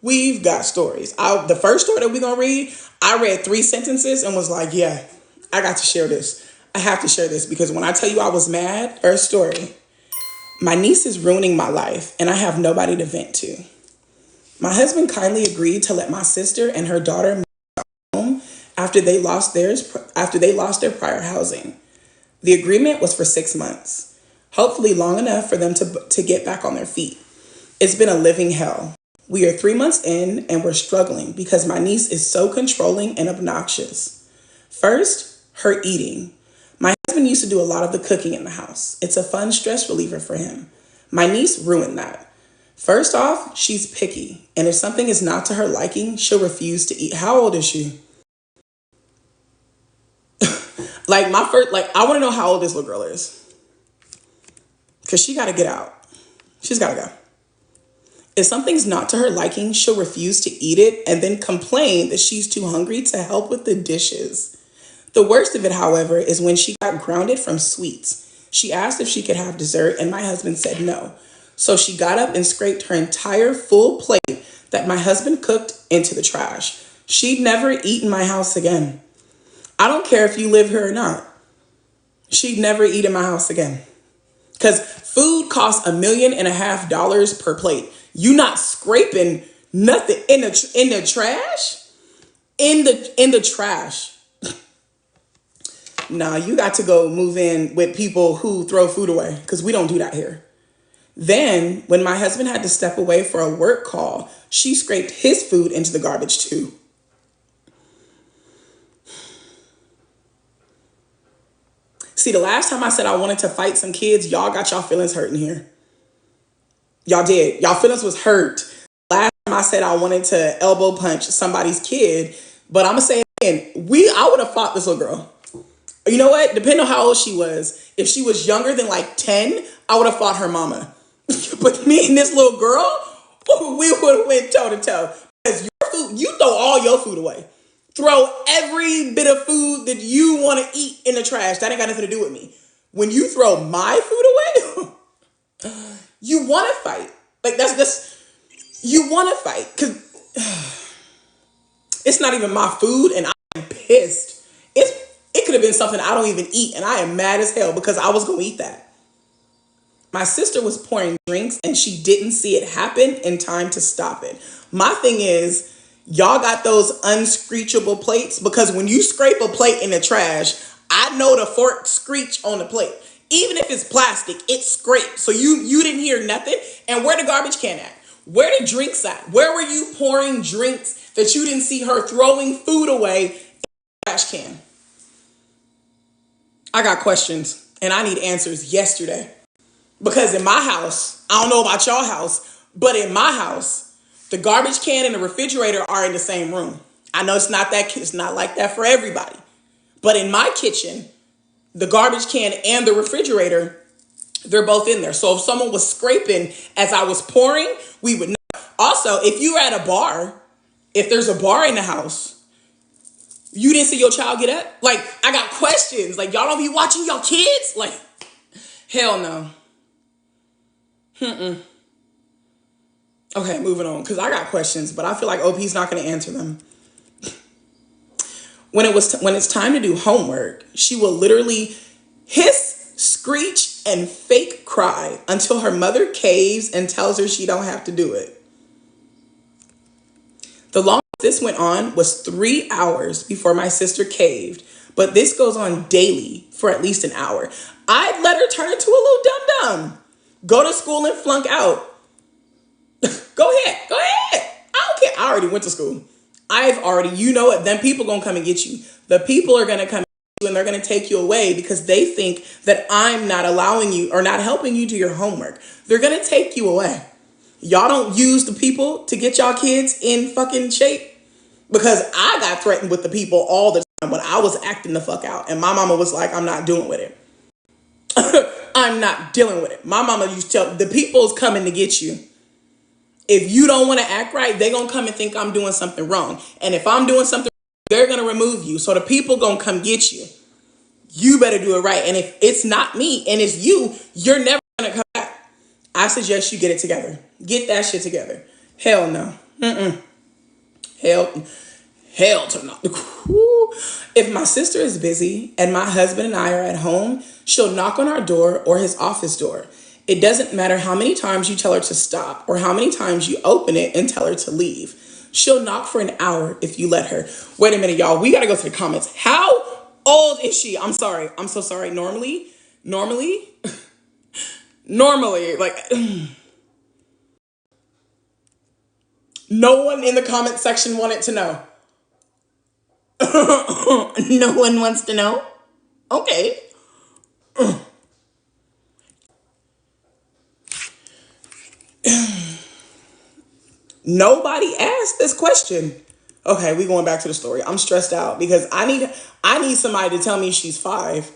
We've got stories. The first story that we're going to read, I read 3 sentences and was like, yeah, I got to share this. I have to share this because when I tell you I was mad, first story, my niece is ruining my life and I have nobody to vent to. My husband kindly agreed to let my sister and her daughter move home after they lost their prior housing. The agreement was for 6 months, hopefully long enough for them to get back on their feet. It's been a living hell. We are 3 months in and we're struggling because my niece is so controlling and obnoxious. First, her eating. My husband used to do a lot of the cooking in the house. It's a fun stress reliever for him. My niece ruined that. First off, she's picky, and if something is not to her liking, she'll refuse to eat. How old is she? I want to know how old this little girl is. Because she got to get out. She's got to go. If something's not to her liking, she'll refuse to eat it and then complain that she's too hungry to help with the dishes. The worst of it, however, is when she got grounded from sweets. She asked if she could have dessert, and my husband said no. So she got up and scraped her entire full plate that my husband cooked into the trash. She'd never eat in my house again. I don't care if you live here or not. She'd never eat in my house again. Because food costs $1.5 million per plate. You not scraping nothing in the trash? In the trash. Nah, you got to go move in with people who throw food away because we don't do that here. Then, when my husband had to step away for a work call, she scraped his food into the garbage too. See, the last time I said I wanted to fight some kids, y'all got y'all feelings hurt in here. Y'all did. Y'all feelings was hurt. Last time I said I wanted to elbow punch somebody's kid, but I'm going to say it again. I would have fought this little girl. You know what? Depending on how old she was, if she was younger than like 10, I would have fought her mama. But me and this little girl, we would have went toe to toe. Because your food, you throw all your food away. Throw every bit of food that you want to eat in the trash. That ain't got nothing to do with me. When you throw my food away, you want to fight. Like you want to fight. Because it's not even my food and I'm pissed. It could have been something I don't even eat and I am mad as hell because I was going to eat that. My sister was pouring drinks and she didn't see it happen in time to stop it. My thing is, y'all got those unscreechable plates because when you scrape a plate in the trash, I know the fork screech on the plate. Even if it's plastic, it scrapes. So you didn't hear nothing. And where the garbage can at? Where the drinks at? Where were you pouring drinks that you didn't see her throwing food away in the trash can? I got questions and I need answers yesterday. Because in my house, I don't know about y'all house, but in my house, the garbage can and the refrigerator are in the same room. I know it's not like that for everybody. But in my kitchen, the garbage can and the refrigerator, they're both in there. So if someone was scraping as I was pouring, we would know. Also, if you're at a bar, if there's a bar in the house, you didn't see your child get up? Like, I got questions. Like, y'all don't be watching your kids? Like, hell no. Okay, moving on, because I got questions, but I feel like OP's not going to answer them. When it's time to do homework, she will literally hiss, screech, and fake cry until her mother caves and tells her she don't have to do it. The longest this went on was 3 hours before my sister caved, but this goes on daily for at least an hour. I'd let her turn into a little dum-dum. Go to school and flunk out. Go ahead. I don't care. I already went to school. You know what? Then people gonna come and get you. The people are gonna come and get you and they're gonna take you away because they think that I'm not allowing you or not helping you do your homework. They're gonna take you away. Y'all don't use the people to get y'all kids in fucking shape because I got threatened with the people all the time when I was acting the fuck out. And my mama was like, I'm not dealing with it. I'm not dealing with it. My mama used to tell the people's coming to get you. If you don't want to act right, they're going to come and think I'm doing something wrong. And if I'm doing something wrong, they're going to remove you. So the people going to come get you. You better do it right. And if it's not me and it's you, you're never going to come back. I suggest you get it together. Get that shit together. Hell no. Hell, hell to no. If my sister is busy and my husband and I are at home, she'll knock on our door or his office door. It doesn't matter how many times you tell her to stop or how many times you open it and tell her to leave. She'll knock for an hour if you let her. Wait a minute, y'all. We got to go to the comments. How old is she? I'm sorry. I'm so sorry. Normally, like, no one in the comment section wanted to know. No one wants to know? Okay. Nobody asked this question. Okay, we going back to the story. I'm stressed out because I need somebody to tell me she's 5.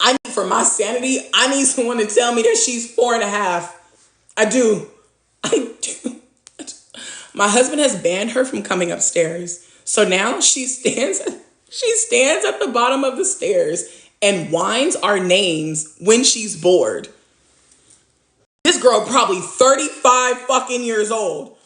I need, for my sanity, I need someone to tell me that she's 4.5. I do. My husband has banned her from coming upstairs. So now she stands at the bottom of the stairs and whines our names when she's bored. This girl probably 35 fucking years old.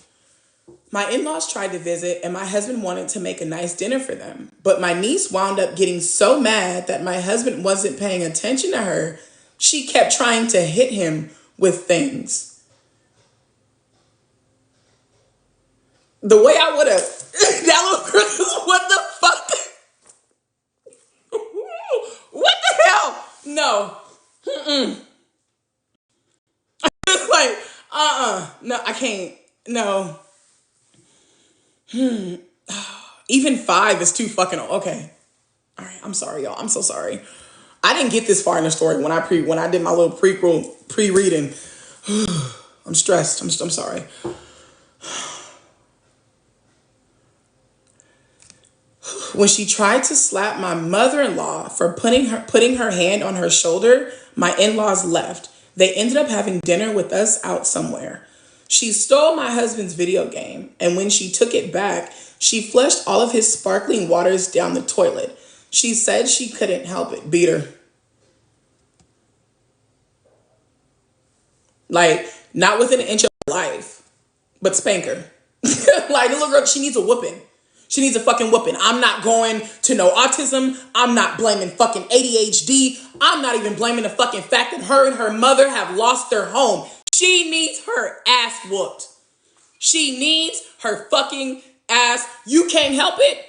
My in-laws tried to visit and my husband wanted to make a nice dinner for them. But my niece wound up getting so mad that my husband wasn't paying attention to her. She kept trying to hit him with things. The way I would have, that little girl, what the fuck? What the hell? No. Like, no, I can't. No. Even 5 is too fucking old. Okay. All right. I'm sorry, y'all. I'm so sorry. I didn't get this far in the story when I did my little pre-reading. I'm stressed. I'm sorry. When she tried to slap my mother-in-law for putting her hand on her shoulder, my in-laws left. They ended up having dinner with us out somewhere. She stole my husband's video game, and when she took it back, she flushed all of his sparkling waters down the toilet. She said she couldn't help it. Beat her. Like, not within an inch of her life, but spank her. Like, the little girl, she needs a whooping. She needs a fucking whooping. I'm not going to no autism. I'm not blaming fucking ADHD. I'm not even blaming the fucking fact that her and her mother have lost their home. She needs her ass whooped. She needs her fucking ass. You can't help it.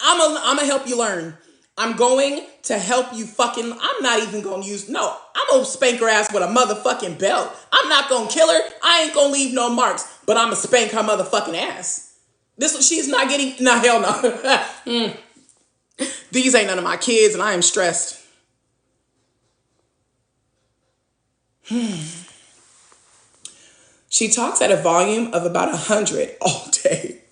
I'm gonna help you learn. I'm going to help you fucking, I'm not even going to use, no, I'm going to spank her ass with a motherfucking belt. I'm not going to kill her. I ain't going to leave no marks, but I'm going to spank her motherfucking ass. She's not getting, no, hell no. These ain't none of my kids and I am stressed. She talks at a volume of about 100 all day.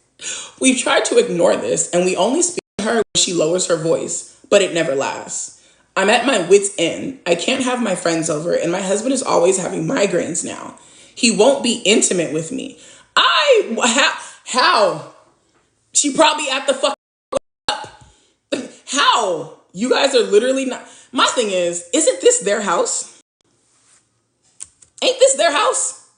We've tried to ignore this and we only speak to her when she lowers her voice, but it never lasts. I'm at my wit's end. I can't have my friends over and my husband is always having migraines now. He won't be intimate with me. How? She probably at the fuck up. How? You guys are literally not. My thing is, isn't this their house? Ain't this their house?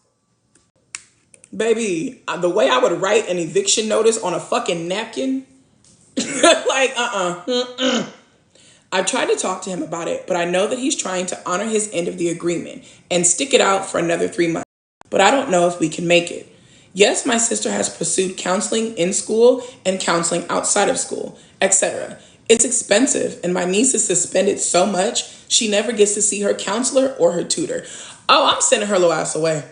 Baby, the way I would write an eviction notice on a fucking napkin. Like, I've tried to talk to him about it, but I know that he's trying to honor his end of the agreement and stick it out for another 3 months. But I don't know if we can make it. Yes, my sister has pursued counseling in school and counseling outside of school, etc. It's expensive, and my niece is suspended so much, she never gets to see her counselor or her tutor. Oh, I'm sending her little ass away.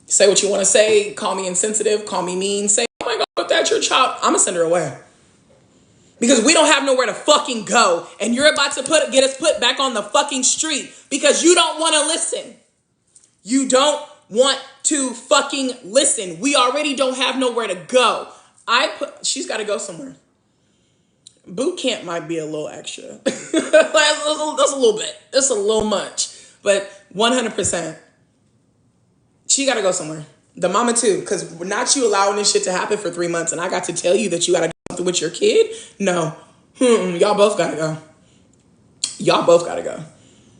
Say what you want to say, call me insensitive, call me mean, say, oh my God, if that's your child, I'm going to send her away. Because we don't have nowhere to fucking go, and you're about to get us put back on the fucking street because you don't want to listen. You don't want to fucking listen. We already don't have nowhere to go. She's got to go somewhere. Boot camp might be a little extra. That's a little bit. That's a little much. But 100%. She got to go somewhere. The mama too. Because not you allowing this shit to happen for 3 months and I got to tell you that you got to do something with your kid? No. Y'all both got to go. Y'all both got to go.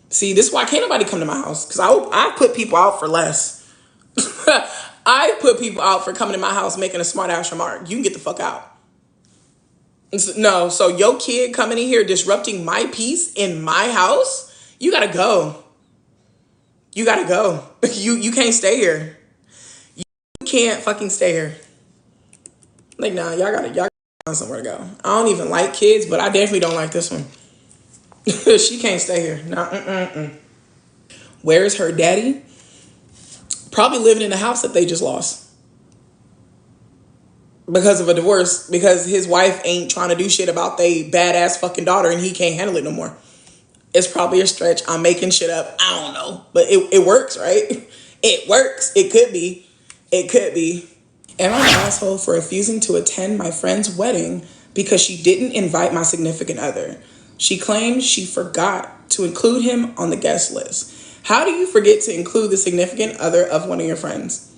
See, this is why can't nobody come to my house. Because I put people out for less. I put people out for coming to my house making a smart ass remark. You can get the fuck out. No, so your kid coming in here disrupting my peace in my house, you gotta go. You gotta go. You can't stay here. You can't fucking stay here. Like, nah, y'all find somewhere to go. I don't even like kids, but I definitely don't like this one. She can't stay here. Nah. Where is her daddy? Probably living in the house that they just lost because of a divorce, because his wife ain't trying to do shit about they badass fucking daughter and he can't handle it no more. It's probably a stretch. I'm making shit up. I don't know. But it works, right? It works. It could be. It could be. Am I an asshole for refusing to attend my friend's wedding because she didn't invite my significant other? She claimed she forgot to include him on the guest list. How do you forget to include the significant other of one of your friends?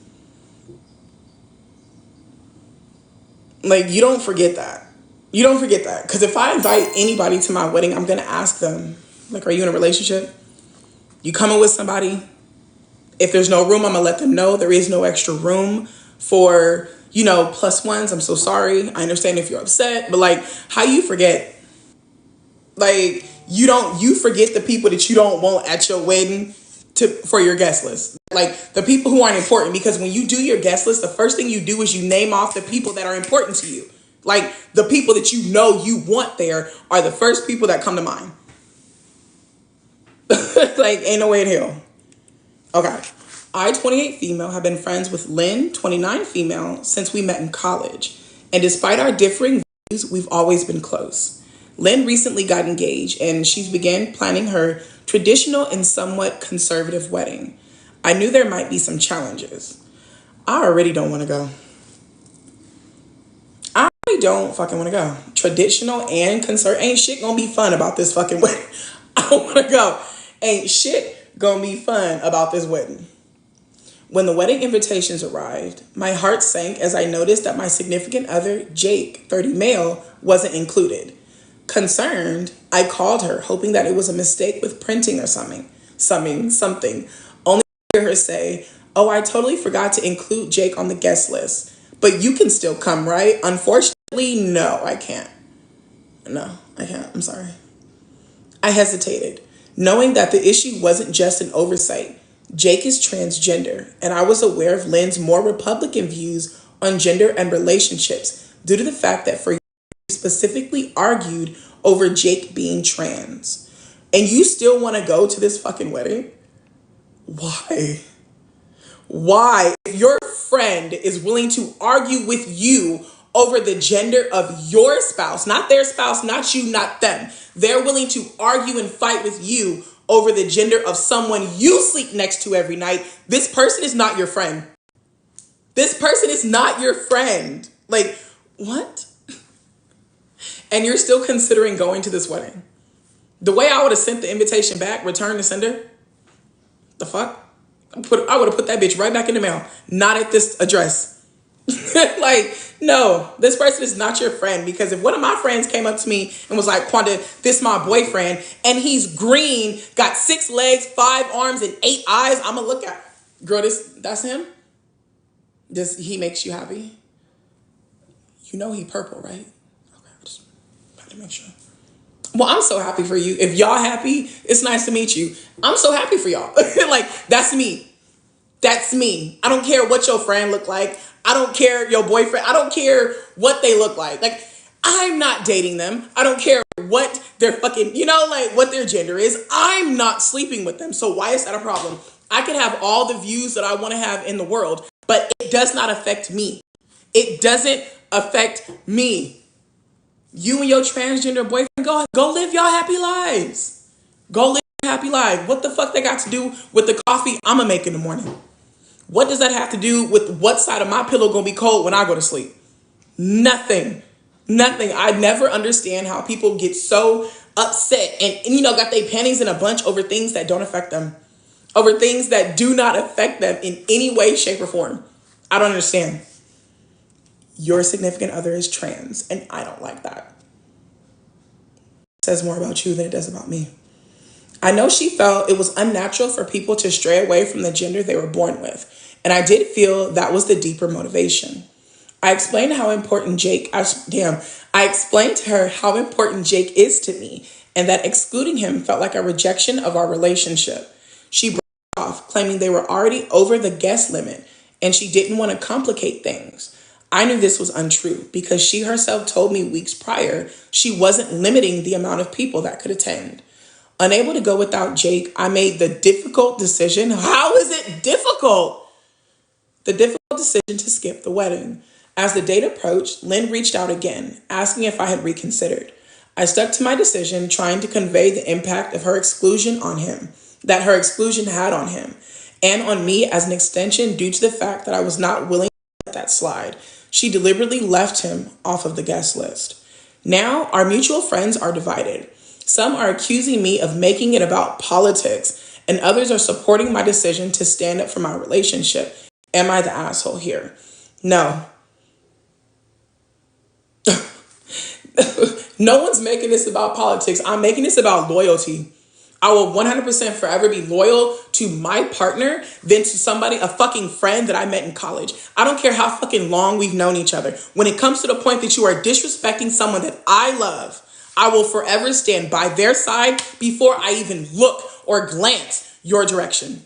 Like, you don't forget that. You don't forget that. Because if I invite anybody to my wedding, I'm going to ask them, like, are you in a relationship? You coming with somebody? If there's no room, I'm going to let them know there is no extra room for, plus ones. I'm so sorry. I understand if you're upset. But, like, how you forget? Like, you forget the people that you don't want at your wedding for your guest list. Like, the people who aren't important, because when you do your guest list, the first thing you do is you name off the people that are important to you. Like, the people that you want there are the first people that come to mind. Like, ain't no way in hell. Okay. I, 28 female, have been friends with Lynn, 29 female, since we met in college. And despite our differing views, we've always been close. Lynn recently got engaged and she's began planning her traditional and somewhat conservative wedding. I knew there might be some challenges. I already don't want to go. I already don't fucking want to go. Traditional and conservative. Ain't shit gonna be fun about this fucking wedding. I don't want to go. Ain't shit gonna be fun about this wedding. When the wedding invitations arrived, my heart sank as I noticed that my significant other, Jake, 30 male, wasn't included. Concerned, I called her, hoping that it was a mistake with printing or something. Only to hear her say, "Oh, I totally forgot to include Jake on the guest list. But you can still come, right?" Unfortunately, no, I can't. No, I can't. I'm sorry. I hesitated, knowing that the issue wasn't just an oversight. Jake is transgender, and I was aware of Lynn's more Republican views on gender and relationships due to the fact that for specifically argued over Jake being trans. And you still want to go to this fucking wedding? Why? Why? If your friend is willing to argue with you over the gender of your spouse, not their spouse, not you, not them. They're willing to argue and fight with you over the gender of someone you sleep next to every night. This person is not your friend. This person is not your friend. Like, what? And you're still considering going to this wedding. The way I would have sent the invitation back, return to sender, the fuck? I would have put that bitch right back in the mail. Not at this address. Like, no, this person is not your friend. Because if one of my friends came up to me and was like, "Quanda, this my boyfriend, and he's green, got 6 legs, 5 arms, and 8 eyes," I'm gonna look at, girl, that's him? He makes you happy? You know he purple, right? To make sure. Well, I'm so happy for you. If y'all happy, it's nice to meet you. I'm so happy for y'all. Like, that's me. That's me. I don't care what your friend look like. I don't care your boyfriend. I don't care what they look like. Like, I'm not dating them. I don't care what their fucking, what their gender is. I'm not sleeping with them. So why is that a problem? I can have all the views that I want to have in the world, but it does not affect me. It doesn't affect me. You and your transgender boyfriend, go live y'all happy lives. Go live your happy life. What the fuck they got to do with the coffee I'ma make in the morning? What does that have to do with what side of my pillow gonna be cold when I go to sleep? Nothing. Nothing. I never understand how people get so upset and got their panties in a bunch over things that don't affect them. Over things that do not affect them in any way, shape, or form. I don't understand. Your significant other is trans, and I don't like that. It says more about you than it does about me. I know she felt it was unnatural for people to stray away from the gender they were born with, And I did feel that was the deeper motivation. I explained how important I explained to her how important Jake is to me and that excluding him felt like a rejection of our relationship. She broke off, claiming they were already over the guest limit and she didn't want to complicate things. I knew this was untrue because she herself told me weeks prior she wasn't limiting the amount of people that could attend. Unable to go without Jake, I made the difficult decision. How is it difficult? The difficult decision to skip the wedding. As the date approached, Lynn reached out again, asking if I had reconsidered. I stuck to my decision, trying to convey the impact of her exclusion on him, that her exclusion had on him, and on me as an extension due to the fact that I was not willing to let that slide. She deliberately left him off of the guest list. Now, our mutual friends are divided. Some are accusing me of making it about politics, and others are supporting my decision to stand up for my relationship. Am I the asshole here? No. No one's making this about politics. I'm making this about loyalty. I will 100% forever be loyal to my partner than to somebody, a fucking friend that I met in college. I don't care how fucking long we've known each other. When it comes to the point that you are disrespecting someone that I love, I will forever stand by their side before I even look or glance your direction.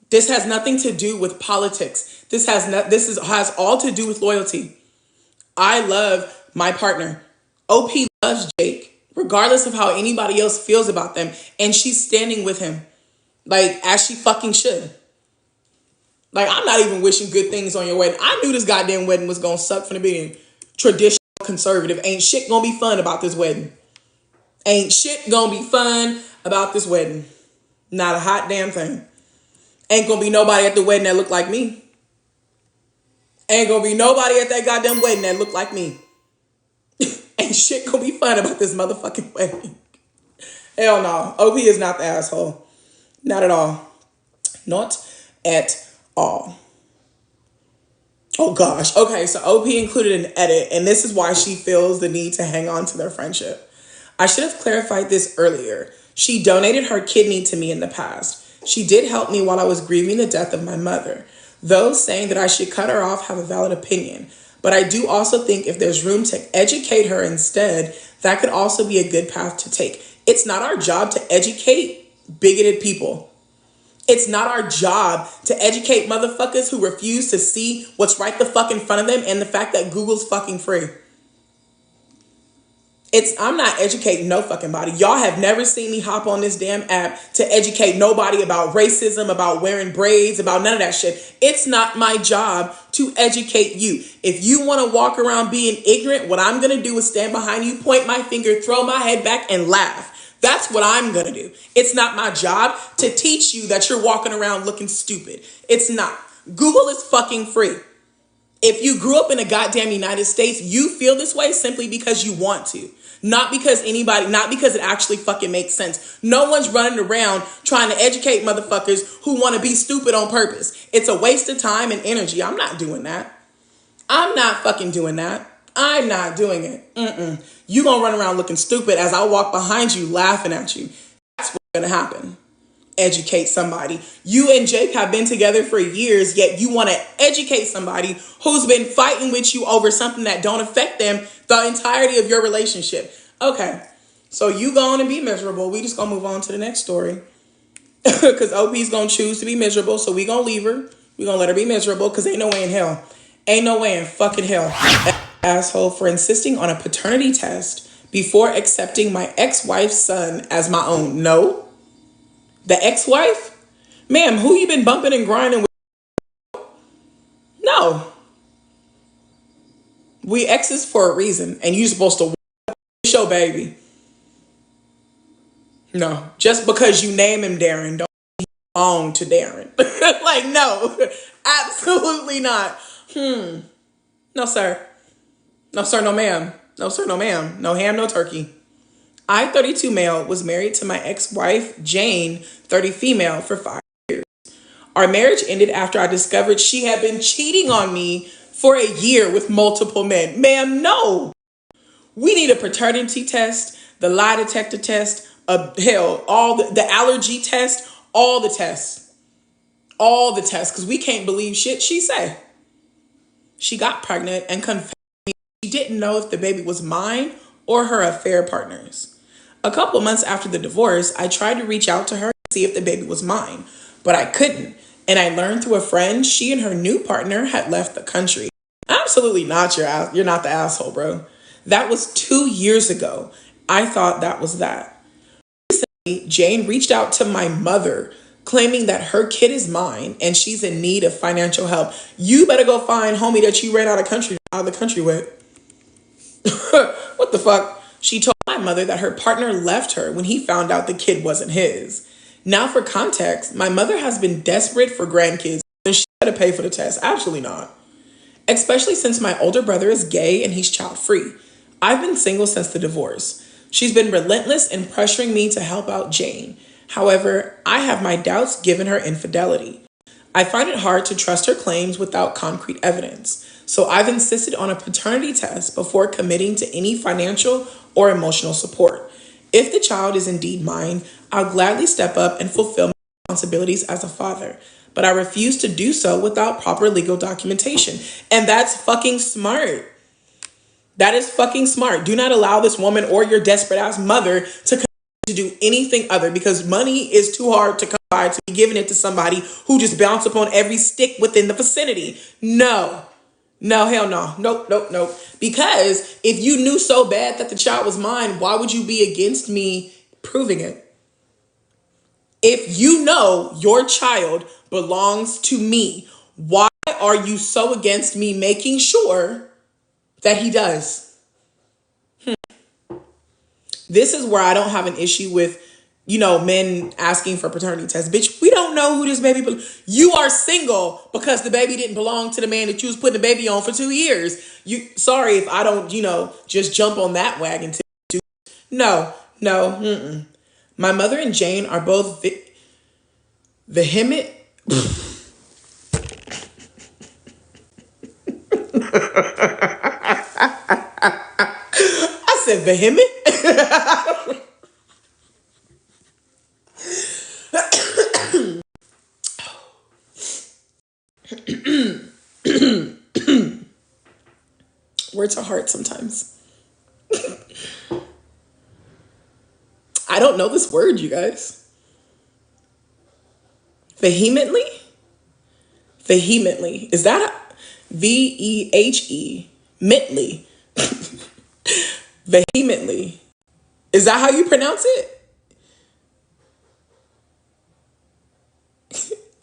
This has nothing to do with politics. This has all to do with loyalty. I love my partner. OP loves Jake, regardless of how anybody else feels about them. And she's standing with him, like, as she fucking should. Like, I'm not even wishing good things on your wedding. I knew this goddamn wedding was gonna suck from the beginning. Traditional conservative. Ain't shit gonna be fun about this wedding. Ain't shit gonna be fun about this wedding. Not a hot damn thing. Ain't gonna be nobody at the wedding that look like me. Ain't gonna be nobody at that goddamn wedding that look like me. Ain't shit gonna be fun about this motherfucking wedding. Hell no. OP is not the asshole. Not at all. Not at all. Oh gosh. Okay, so OP included an edit, and this is why she feels the need to hang on to their friendship. I should have clarified this earlier. She donated her kidney to me in the past. She did help me while I was grieving the death of my mother. Those saying that I should cut her off have a valid opinion. But I do also think if there's room to educate her instead, that could also be a good path to take. It's not our job to educate bigoted people. It's not our job to educate motherfuckers who refuse to see what's right the fuck in front of them and the fact that Google's fucking free. I'm not educating no fucking body. Y'all have never seen me hop on this damn app to educate nobody about racism, about wearing braids, about none of that shit. It's not my job to educate you. If you want to walk around being ignorant, what I'm going to do is stand behind you, point my finger, throw my head back, and laugh. That's what I'm going to do. It's not my job to teach you that you're walking around looking stupid. It's not. Google is fucking free. If you grew up in the goddamn United States, you feel this way simply because you want to. Not because it actually fucking makes sense. No one's running around trying to educate motherfuckers who want to be stupid on purpose. It's a waste of time and energy. I'm not doing that. I'm not fucking doing that. I'm not doing it. You gonna run around looking stupid as I walk behind you laughing at you. That's what's gonna happen. Educate somebody. You and Jake have been together for years, yet you want to educate somebody who's been fighting with you over something that don't affect them the entirety of your relationship. Okay, so you going to be miserable. We just gonna move on to the next story because OP's gonna choose to be miserable, so we gonna leave her. We gonna let her be miserable because ain't no way in hell. Ain't no way in fucking hell. Asshole for insisting on a paternity test before accepting my ex-wife's son as my own. No. The ex-wife? Ma'am, who you been bumping and grinding with? No. We exes for a reason, and you supposed to show baby. No. Just because you name him Darren, don't belong to Darren. Like, no. Absolutely not. No, sir. No, sir, no, ma'am. No, sir, no, ma'am. No ham, no turkey. I, 32 male, was married to my ex-wife, Jane, 30 female, for 5 years. Our marriage ended after I discovered she had been cheating on me for a year with multiple men. Ma'am, no. We need a paternity test, the lie detector test, all the allergy test, all the tests. all the tests because we can't believe shit she say. She got pregnant and confessed she didn't know if the baby was mine or her affair partner's. A couple months after the divorce, I tried to reach out to her to see if the baby was mine, but I couldn't. And I learned through a friend she and her new partner had left the country. Absolutely not your ass. You're not the asshole, bro. That was 2 years ago. I thought that was that. Recently, Jane reached out to my mother claiming that her kid is mine and she's in need of financial help. You better go find homie that you ran out of the country with. What the fuck? She told my mother that her partner left her when he found out the kid wasn't his. Now for context, my mother has been desperate for grandkids and she had to pay for the test. Absolutely not. Especially since my older brother is gay and he's child free. I've been single since the divorce. She's been relentless in pressuring me to help out Jane. However, I have my doubts given her infidelity. I find it hard to trust her claims without concrete evidence. So I've insisted on a paternity test before committing to any financial or emotional support. If the child is indeed mine, I'll gladly step up and fulfill my responsibilities as a father. But I refuse to do so without proper legal documentation. And that's fucking smart. That is fucking smart. Do not allow this woman or your desperate ass mother to do anything other because money is too hard to come by to be giving it to somebody who just bounce upon every stick within the vicinity. No, hell no. Nope. Because if you knew so bad that the child was mine, why would you be against me proving it? If you know your child belongs to me, why are you so against me making sure that he does? This is where I don't have an issue with, men asking for paternity tests. Bitch, we don't know who this baby You are single because the baby didn't belong to the man that you was putting the baby on for 2 years. Sorry if I don't, just jump on that wagon. No. My mother and Jane are both vehement. I said vehement. Words are hard sometimes. I don't know this word, you guys. Vehemently? Is that VEHE? Mentally. Vehemently. Is that how you pronounce it?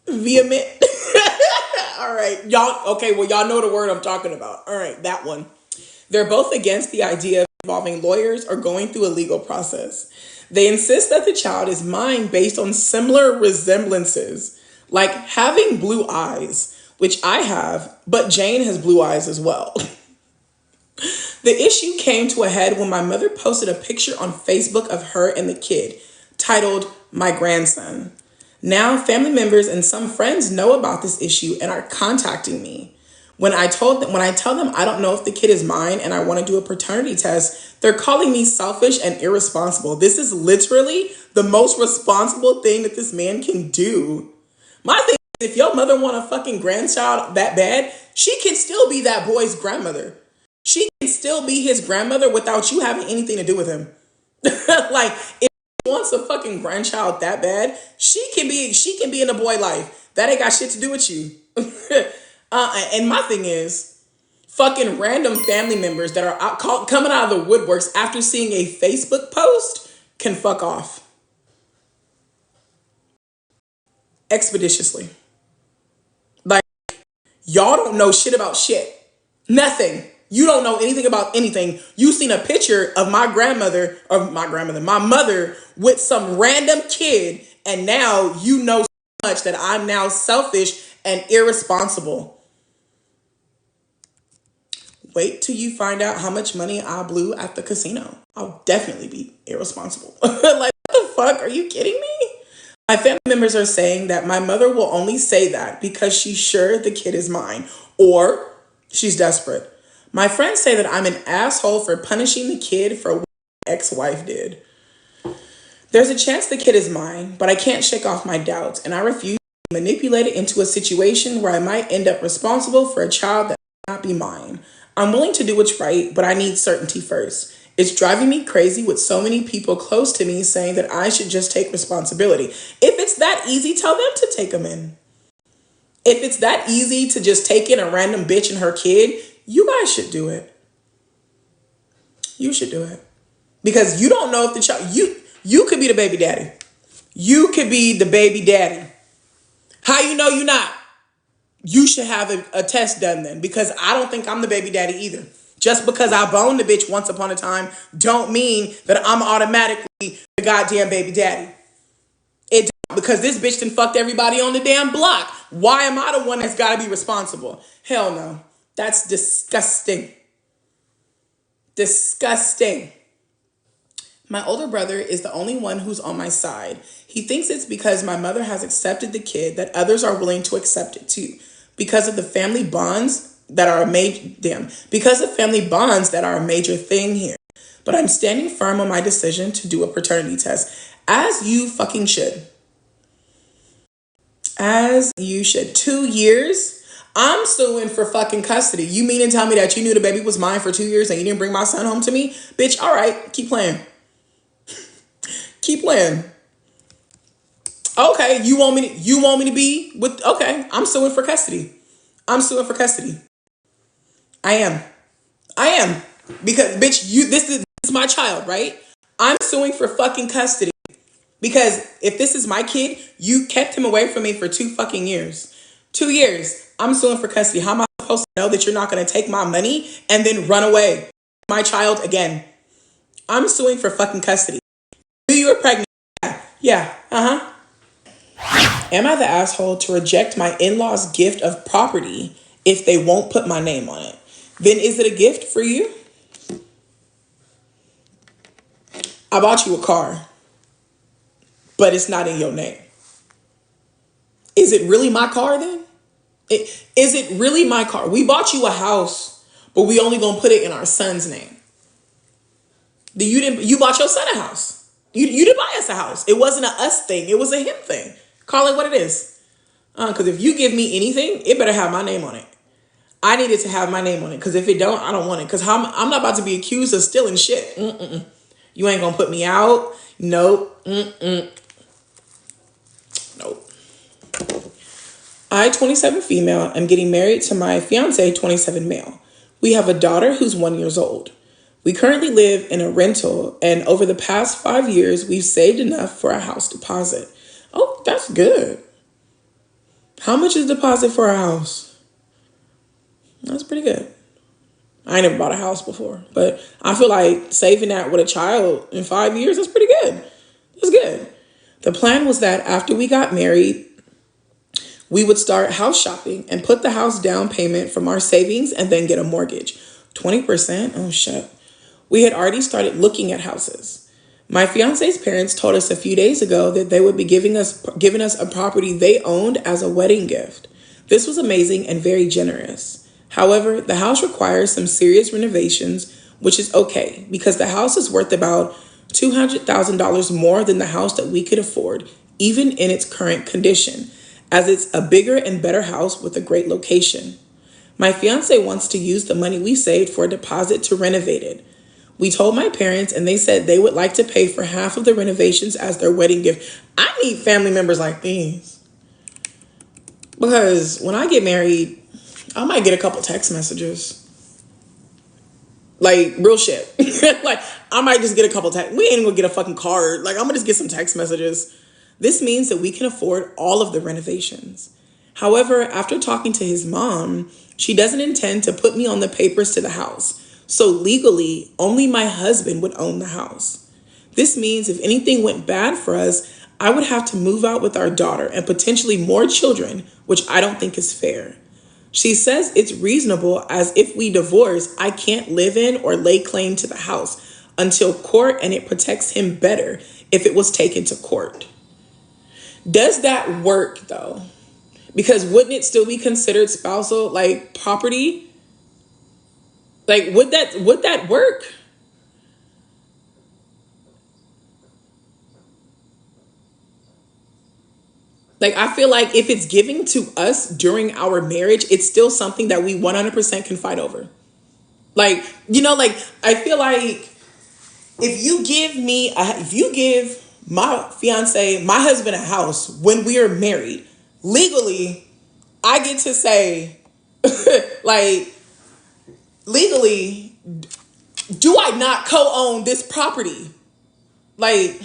Vehement. All right. Y'all know the word I'm talking about. All right, that one. They're both against the idea of involving lawyers or going through a legal process. They insist that the child is mine based on similar resemblances, like having blue eyes, which I have, but Jane has blue eyes as well. The issue came to a head when my mother posted a picture on Facebook of her and the kid, titled "My Grandson." Now, family members and some friends know about this issue and are contacting me. When I tell them I don't know if the kid is mine and I want to do a paternity test, they're calling me selfish and irresponsible. This is literally the most responsible thing that this man can do. My thing is, if your mother want a fucking grandchild that bad, she can still be that boy's grandmother. She can still be his grandmother without you having anything to do with him. Like, if she wants a fucking grandchild that bad, she can be in a boy life. That ain't got shit to do with you. And my thing is, fucking random family members that are coming out of the woodworks after seeing a Facebook post can fuck off. Expeditiously. Like, y'all don't know shit about shit. Nothing. You don't know anything about anything. You seen a picture of my mother with some random kid, and now you know so much that I'm now selfish and irresponsible. Wait till you find out how much money I blew at the casino. I'll definitely be irresponsible. Like, what the fuck? Are you kidding me? My family members are saying that my mother will only say that because she's sure the kid is mine or she's desperate. My friends say that I'm an asshole for punishing the kid for what my ex-wife did. There's a chance the kid is mine, but I can't shake off my doubts, and I refuse to manipulated into a situation where I might end up responsible for a child that may not be mine. I'm willing to do what's right, but I need certainty first. It's driving me crazy with so many people close to me saying that I should just take responsibility. If it's that easy, tell them to take them in. If it's that easy to just take in a random bitch and her kid, you guys should do it. You should do it. Because you don't know if the child, you could be the baby daddy. You could be the baby daddy. How you know you're not? You should have a test done then, because I don't think I'm the baby daddy either. Just because I boned the bitch once upon a time don't mean that I'm automatically the goddamn baby daddy. It don't, because this bitch done fucked everybody on the damn block. Why am I the one that's got to be responsible? Hell no. That's disgusting. Disgusting. My older brother is the only one who's on my side. He thinks it's because my mother has accepted the kid that others are willing to accept it too. Because of the family bonds that are a major thing here. But I'm standing firm on my decision to do a paternity test. As you fucking should. As you should. 2 years? I'm suing for fucking custody. You mean to tell me that you knew the baby was mine for 2 years and you didn't bring my son home to me? Bitch, all right, keep playing. Keep playing. Okay, you want me to be with, okay, I'm suing for custody. I'm suing for custody. I am. Because bitch, this is my child, right? I'm suing for fucking custody. Because if this is my kid, you kept him away from me for 2 fucking years. 2 years. I'm suing for custody. How am I supposed to know that you're not going to take my money and then run away? My child again. I'm suing for fucking custody. You were pregnant. Yeah. Am I the asshole to reject my in-laws' gift of property if they won't put my name on it? Then is it a gift for you? I bought you a car, but it's not in your name. Is it really my car then? Is it really my car? We bought you a house, but we only gonna put it in our son's name. You bought your son a house. You didn't buy us a house. It wasn't a us thing. It was a him thing. Call it what it is. Because if you give me anything, it better have my name on it. I needed to have my name on it. Because if it don't, I don't want it. Because I'm not about to be accused of stealing shit. You ain't gonna put me out. Nope. Nope. I, 27 female, am getting married to my fiance, 27 male. We have a daughter who's 1 year old. We currently live in a rental, and over the past 5 years, we've saved enough for a house deposit. Oh, that's good. How much is the deposit for a house? That's pretty good. I ain't never bought a house before, but I feel like saving that with a child in 5 years, that's pretty good. That's good. The plan was that after we got married, we would start house shopping and put the house down payment from our savings and then get a mortgage. 20%? Oh, shit. We had already started looking at houses. My fiance's parents told us a few days ago that they would be giving us a property they owned as a wedding gift. This was amazing and very generous. However, the house requires some serious renovations, which is okay because the house is worth about $200,000 more than the house that we could afford, even in its current condition, as it's a bigger and better house with a great location. My fiance wants to use the money we saved for a deposit to renovate it. We told my parents and they said they would like to pay for half of the renovations as their wedding gift. I need family members like these. Because when I get married, I might get a couple text messages. Like, real shit. Like, I might just get a couple text. We ain't gonna get a fucking card. Like, I'm gonna just get some text messages. This means that we can afford all of the renovations. However, after talking to his mom, she doesn't intend to put me on the papers to the house. So legally, only my husband would own the house. This means if anything went bad for us, I would have to move out with our daughter and potentially more children, which I don't think is fair. She says it's reasonable as if we divorce, I can't live in or lay claim to the house until court, and it protects him better if it was taken to court. Does that work though? Because wouldn't it still be considered spousal, like property? Like, would that work? Like, I feel like if it's giving to us during our marriage, it's still something that we 100% can fight over. Like, like, I feel like if you give my fiance, my husband, a house when we are married, legally, I get to say, like, legally, do I not co-own this property? Like,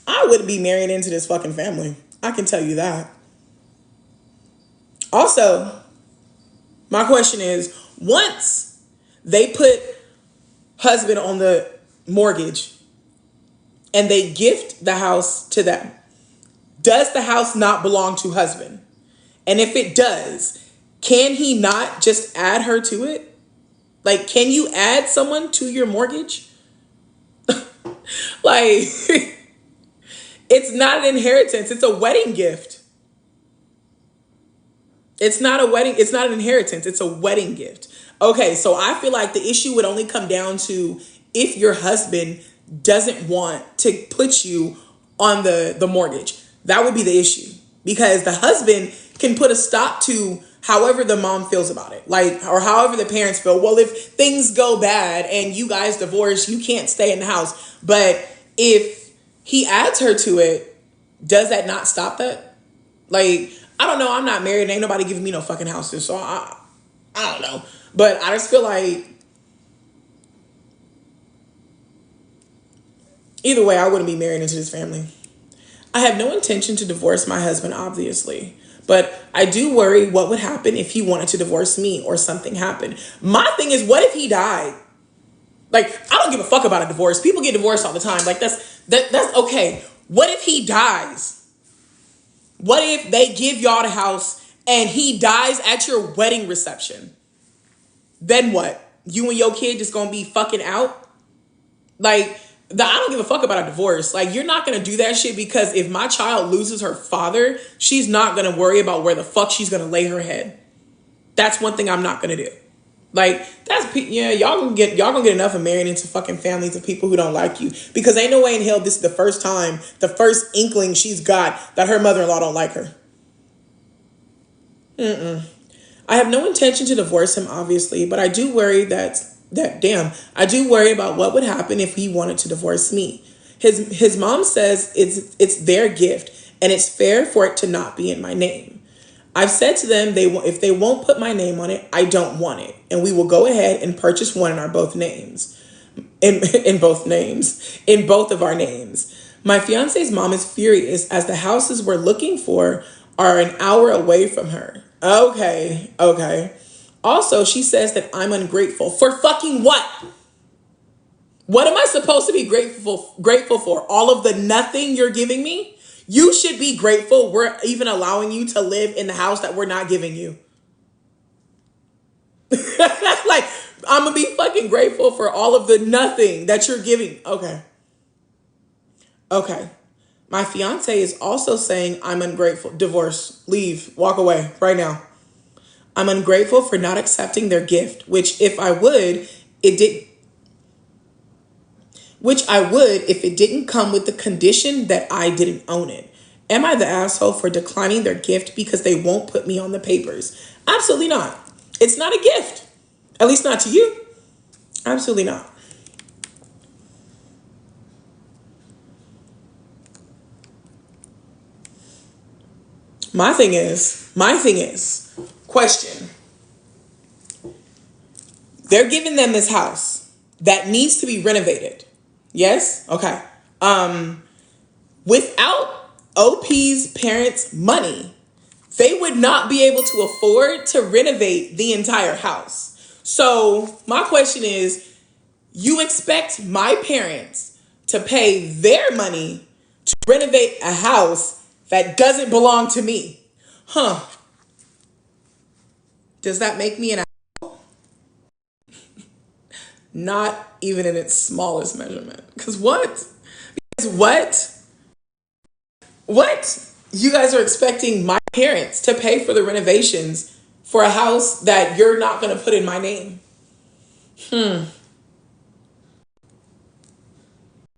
I wouldn't be married into this fucking family. I can tell you that. Also, my question is, once they put husband on the mortgage and they gift the house to them, does the house not belong to husband? And if it does, can he not just add her to it? Like, can you add someone to your mortgage? Like, it's not an inheritance. It's a wedding gift. It's not a wedding. It's not an inheritance. It's a wedding gift. Okay, so I feel like the issue would only come down to if your husband doesn't want to put you on the mortgage. That would be the issue, because the husband can put a stop to however the mom feels about it, like, or however the parents feel. Well, if things go bad and you guys divorce, you can't stay in the house. But if he adds her to it, does that not stop that? Like, I don't know. I'm not married. Ain't nobody giving me no fucking houses. So I don't know. But I just feel like either way, I wouldn't be married into this family. I have no intention to divorce my husband, obviously. But I do worry what would happen if he wanted to divorce me or something happened. My thing is, what if he died? Like, I don't give a fuck about a divorce. People get divorced all the time. Like, that's okay. What if he dies? What if they give y'all the house and he dies at your wedding reception? Then what? You and your kid just gonna be fucking out? Like, I don't give a fuck about a divorce. Like, you're not gonna do that shit, because if my child loses her father, she's not gonna worry about where the fuck she's gonna lay her head. That's one thing I'm not gonna do. Like, y'all gonna get enough of marrying into fucking families of people who don't like you, because ain't no way in hell this is the first inkling she's got that her mother-in-law don't like her. I have no intention to divorce him, obviously, but I do worry I do worry about what would happen if he wanted to divorce me. His mom says it's their gift and it's fair for it to not be in my name. I've said to them, if they won't put my name on it, I don't want it. And we will go ahead and purchase one in our both names. In both of our names. My fiance's mom is furious as the houses we're looking for are an hour away from her. Okay. Also, she says that I'm ungrateful. For fucking what? What am I supposed to be grateful for? All of the nothing you're giving me? You should be grateful we're even allowing you to live in the house that we're not giving you. Like, I'm gonna be fucking grateful for all of the nothing that you're giving. Okay. My fiance is also saying I'm ungrateful. Divorce. Leave. Walk away right now. I'm ungrateful for not accepting their gift, which I would if it didn't come with the condition that I didn't own it. Am I the asshole for declining their gift because they won't put me on the papers? Absolutely not. It's not a gift. At least not to you. Absolutely not. My thing is, question. They're giving them this house that needs to be renovated. Yes? Okay. Without OP's parents' money, they would not be able to afford to renovate the entire house. So my question is, you expect my parents to pay their money to renovate a house that doesn't belong to me? Does that make me an asshole? Not even in its smallest measurement. Because what? You guys are expecting my parents to pay for the renovations for a house that you're not going to put in my name.